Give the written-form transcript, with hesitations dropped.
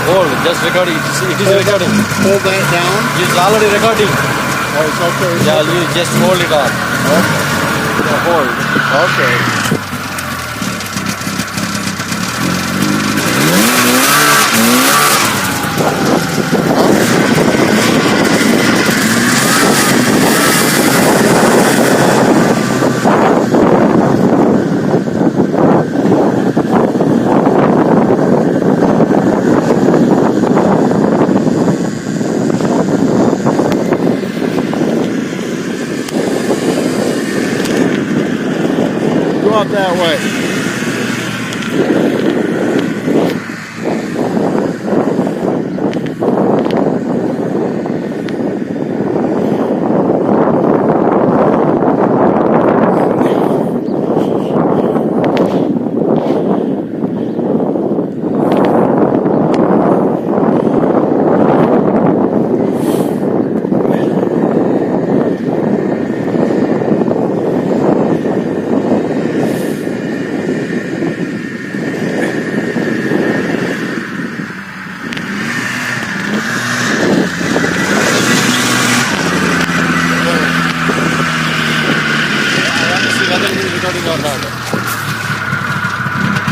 Hold, just recording. It is recording. Hold that down. It's already recording. Oh, it's okay. Yeah, you just hold it on. Okay. Yeah, hold. Okay. Go out that way.